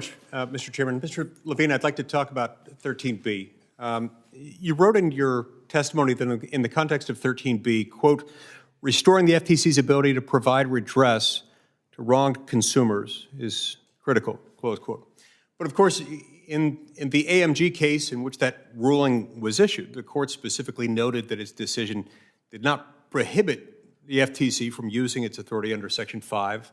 Mr. Chairman. Mr. Levine, I'd like to talk about 13B. You wrote in your testimony that in the context of 13B, quote, restoring the FTC's ability to provide redress to wronged consumers is critical, close quote. But of course, in the AMG case in which that ruling was issued, the court specifically noted that its decision did not prohibit the FTC from using its authority under Section 5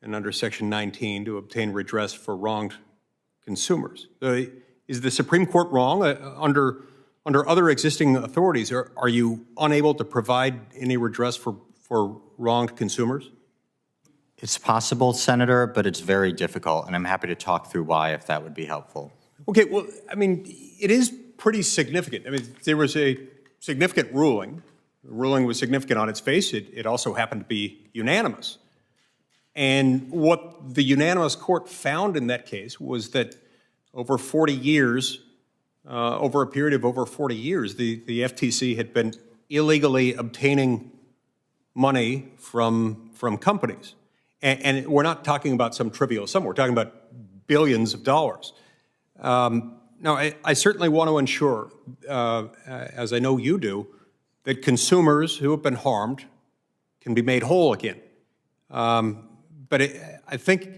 and under Section 19 to obtain redress for wronged consumers. Is the Supreme Court wrong? Under other existing authorities, are you unable to provide any redress for wronged consumers? It's possible, Senator, but it's very difficult, and I'm happy to talk through why if that would be helpful. Okay, well, I mean, it is pretty significant. I mean, there was a significant ruling. The ruling was significant on its face. It also happened to be unanimous. And what the unanimous court found in that case was that over 40 years, over a period of over 40 years, the FTC had been illegally obtaining money from companies. And we're not talking about some trivial sum. We're talking about billions of dollars. Now, I certainly want to ensure, as I know you do, that consumers who have been harmed can be made whole again. But I think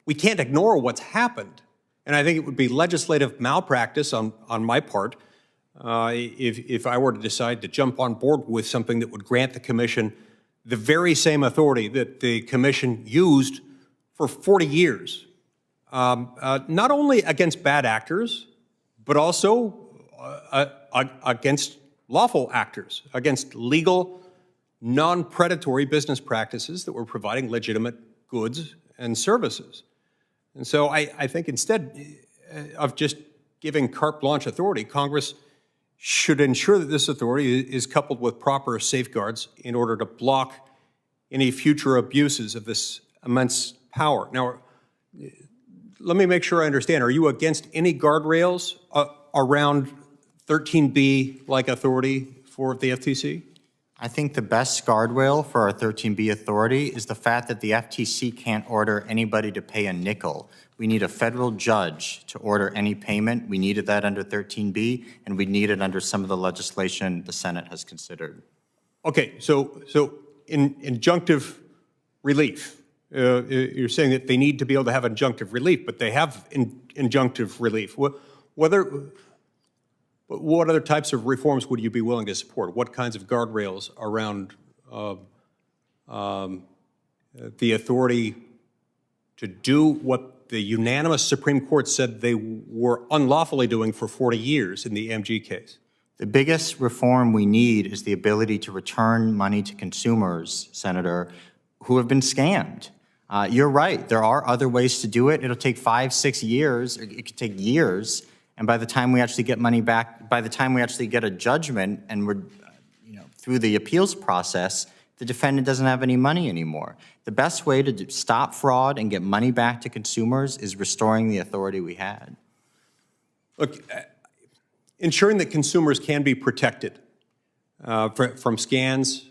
we can't ignore what's happened. And I think it would be legislative malpractice on my part if I were to decide to jump on board with something that would grant the Commission the very same authority that the Commission used for 40 years, not only against bad actors, but also against lawful actors, against legal, non-predatory business practices that were providing legitimate goods and services. And so I think instead of just giving carte blanche authority, Congress should ensure that this authority is coupled with proper safeguards in order to block any future abuses of this immense power. Now, let me make sure I understand. Are you against any guardrails around 13B-like authority for the FTC? I think the best guardrail for our 13B authority is the fact that the FTC can't order anybody to pay a nickel. We need a federal judge to order any payment. We needed that under 13B, and we need it under some of the legislation the Senate has considered. Okay, so in injunctive relief, you're saying that they need to be able to have injunctive relief, but they have injunctive relief. What other types of reforms would you be willing to support? What kinds of guardrails around the authority to do what the unanimous Supreme Court said they were unlawfully doing for 40 years in the AMG case? The biggest reform we need is the ability to return money to consumers, Senator, who have been scammed. You're right. There are other ways to do it. It'll take 5, 6 years. Or it could take years. And by the time we actually get money back, by the time we actually get a judgment and we're through the appeals process, the defendant doesn't have any money anymore. The best way to stop fraud and get money back to consumers is restoring the authority we had. Look, ensuring that consumers can be protected from scams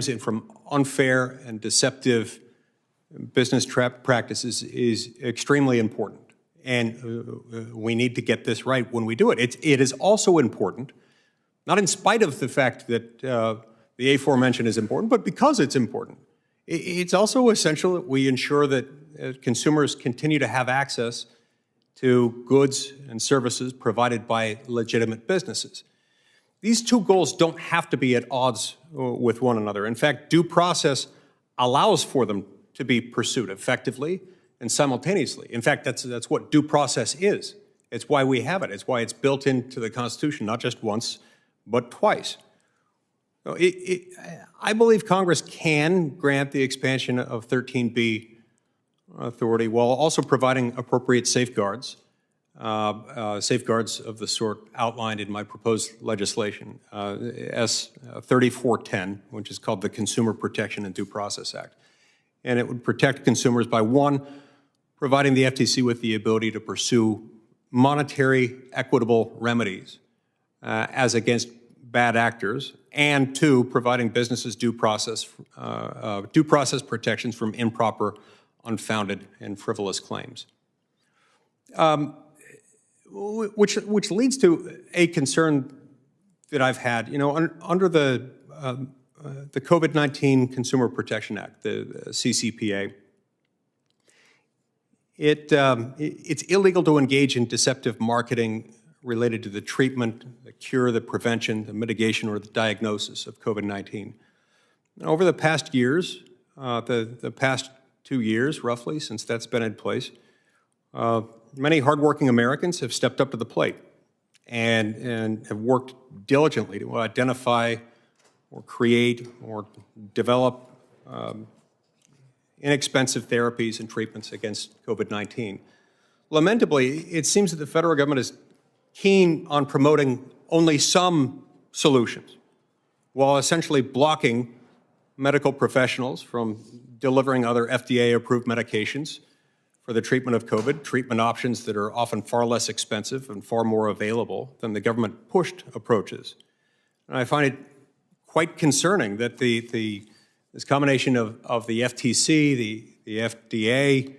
and from unfair and deceptive business practices is extremely important. And we need to get this right when we do it. It is also important, not in spite of the fact that the aforementioned is important, but because it's important. It's also essential that we ensure that consumers continue to have access to goods and services provided by legitimate businesses. These two goals don't have to be at odds with one another. In fact, due process allows for them to be pursued effectively and simultaneously. In fact, that's what due process is. It's why we have it. It's why it's built into the Constitution, not just once, but twice. I believe Congress can grant the expansion of 13B authority while also providing appropriate safeguards, safeguards of the sort outlined in my proposed legislation, S 3410, which is called the Consumer Protection and Due Process Act. And it would protect consumers by, one, providing the FTC with the ability to pursue monetary equitable remedies as against bad actors, and two, providing businesses due process protections from improper, unfounded and frivolous claims. Which leads to a concern that I've had. Under the COVID-19 Consumer Protection Act, the CCPA, it's illegal to engage in deceptive marketing related to the treatment, the cure, the prevention, the mitigation, or the diagnosis of COVID-19. Over the past years, the past 2 years, roughly, since that's been in place, many hardworking Americans have stepped up to the plate and have worked diligently to identify or create or develop inexpensive therapies and treatments against COVID-19. Lamentably, it seems that the federal government is keen on promoting only some solutions, while essentially blocking medical professionals from delivering other FDA-approved medications for the treatment of COVID, treatment options that are often far less expensive and far more available than the government-pushed approaches. And I find it quite concerning that this combination of the FTC, the FDA,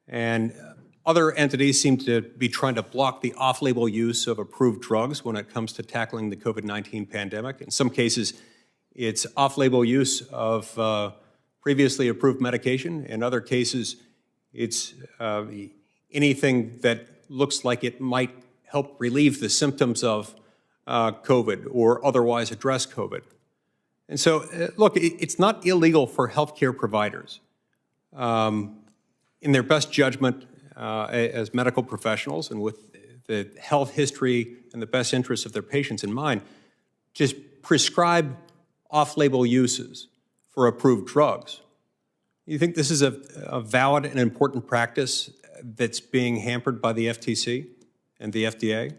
and other entities seem to be trying to block the off-label use of approved drugs when it comes to tackling the COVID-19 pandemic. In some cases, it's off-label use of previously approved medication. In other cases, it's anything that looks like it might help relieve the symptoms of COVID or otherwise address COVID. And so, look, it's not illegal for healthcare providers, in their best judgment as medical professionals and with the health history and the best interests of their patients in mind, just prescribe off-label uses for approved drugs. You think this is a valid and important practice that's being hampered by the FTC and the FDA?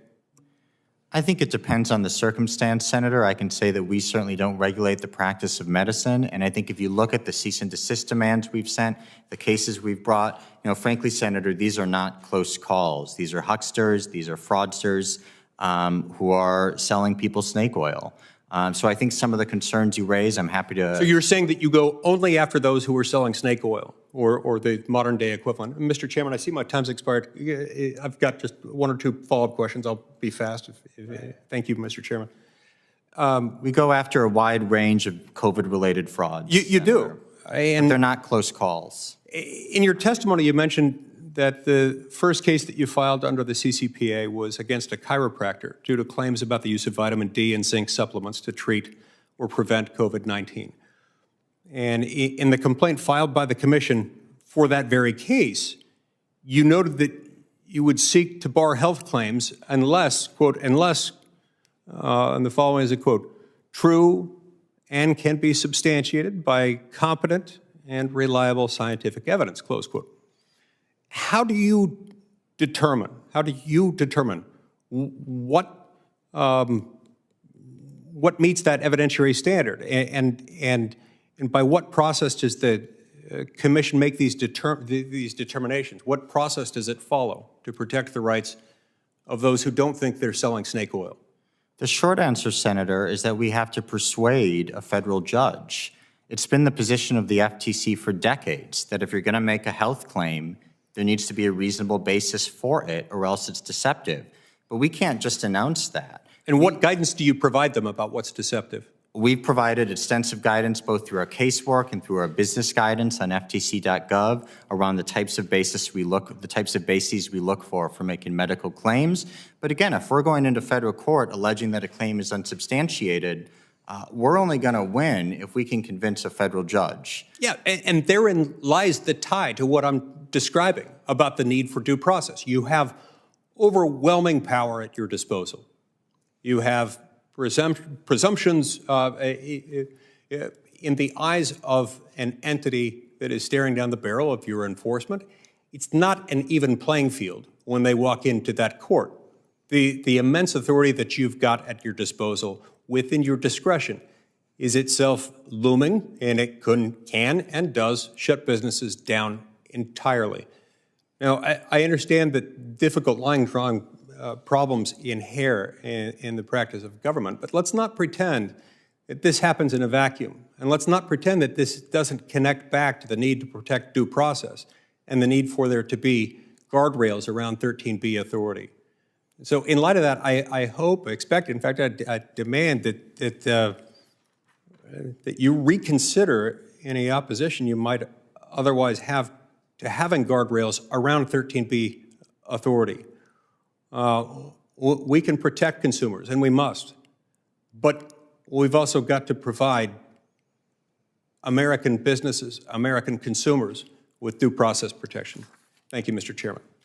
I think it depends on the circumstance, Senator. I can say that we certainly don't regulate the practice of medicine, and I think if you look at the cease and desist demands we've sent, the cases we've brought, frankly, Senator, these are not close calls. These are hucksters, these are fraudsters who are selling people snake oil. So I think some of the concerns you raise, I'm happy to... So you're saying that you go only after those who are selling snake oil or the modern day equivalent. Mr. Chairman, I see my time's expired. I've got just one or two follow-up questions. I'll be fast. Thank you, Mr. Chairman. We go after a wide range of COVID-related frauds. You do. And they're not close calls. In your testimony, you mentioned that the first case that you filed under the CCPA was against a chiropractor due to claims about the use of vitamin D and zinc supplements to treat or prevent COVID-19. And in the complaint filed by the Commission for that very case, you noted that you would seek to bar health claims unless, quote, and the following is a quote, true and can be substantiated by competent and reliable scientific evidence, close quote. How do you determine what meets that evidentiary standard, and by what process does the Commission make these determinations? What process does it follow to protect the rights of those who don't think they're selling snake oil? The short answer, Senator, is that we have to persuade a federal judge. It's been the position of the FTC for decades that if you're going to make a health claim, there needs to be a reasonable basis for it, or else it's deceptive. But we can't just announce that. And what guidance do you provide them about what's deceptive? We've provided extensive guidance both through our casework and through our business guidance on ftc.gov around the types of bases we look for making medical claims. But again, if we're going into federal court alleging that a claim is unsubstantiated, we're only going to win if we can convince a federal judge. Yeah, and therein lies the tie to what I'm describing about the need for due process. You have overwhelming power at your disposal. You have presumptions in the eyes of an entity that is staring down the barrel of your enforcement. It's not an even playing field when they walk into that court. The immense authority that you've got at your disposal within your discretion is itself looming, and it can and does shut businesses down entirely. Now, I understand that difficult line drawing problems inhere in the practice of government, but let's not pretend that this happens in a vacuum, and let's not pretend that this doesn't connect back to the need to protect due process. and the need for there to be guardrails around 13B authority. So in light of that, I hope, expect, in fact, I demand that you reconsider any opposition you might otherwise have to having guardrails around 13B authority. We can protect consumers, and we must, but we've also got to provide American businesses, American consumers with due process protection. Thank you, Mr. Chairman.